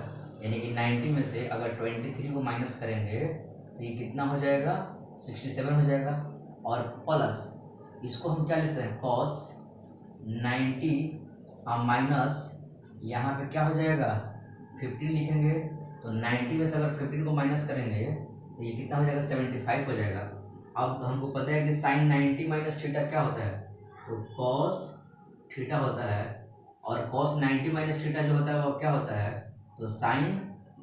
यानी कि 90 में से अगर 23 को माइनस करेंगे तो ये कितना हो जाएगा, 67 हो जाएगा। और प्लस इसको हम क्या लिखते हैं, कॉस 90 माइनस यहाँ पे क्या हो जाएगा, 15 लिखेंगे। तो 90 में से अगर 15 को माइनस करेंगे तो ये कितना हो जाएगा, 75 हो जाएगा। अब हमको पता है कि साइन 90 माइनस थीटा क्या होता है, तो कॉस थीटा होता है। और cos 90 माइनस थीटा जो होता है वो क्या होता है, तो साइन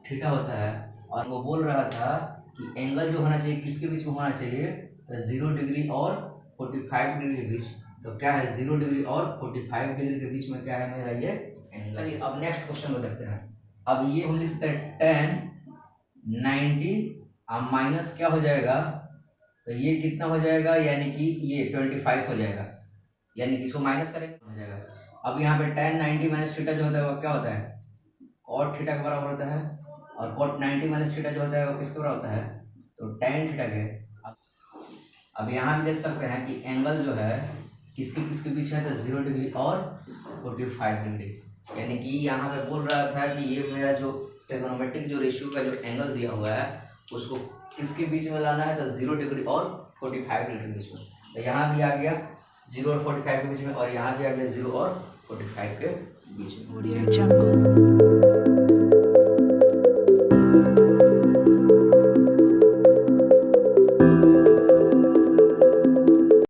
थीटा होता है। और वो बोल रहा था कि एंगल जो होना चाहिए किसके बीच में होना चाहिए, तो 0 डिग्री और 45 डिग्री के बीच। तो क्या है, 0 डिग्री और 45 डिग्री के बीच में क्या है मेरा ये एंगल। चलिए अब नेक्स्ट क्वेश्चन को देखते हैं। अब ये हम लिख सकते हैं tan 90 माइनस क्या हो जाएगा, तो ये कितना हो जाएगा, यानी कि ये 25 हो जाएगा। यानी कि इसको माइनस करेंगे हो जाएगा। अब यहाँ पे tan 90 माइनस थीटा जो होता है वो क्या होता है, cot थीटा के बराबर होता है। और cot 90 माइनस थीटा जो होता है वो किसके बराबर होता है, तो tan थीटा के। अब यहाँ भी देख सकते हैं कि एंगल जो है किसके किसके बीच में है, तो 0 डिग्री और 45 डिग्री। यानी कि यहाँ पे बोल रहा था कि ये मेरा जो ट्रिगोनोमेट्रिक जो रेशियो का जो एंगल दिया हुआ है उसको किसके बीच में लाना है, तो 0 डिग्री और 45 डिग्री के बीच में। तो यहाँ भी आ गया 0 और 45 के बीच में, और यहाँ भी आ गया 0 और 45 के बीच में।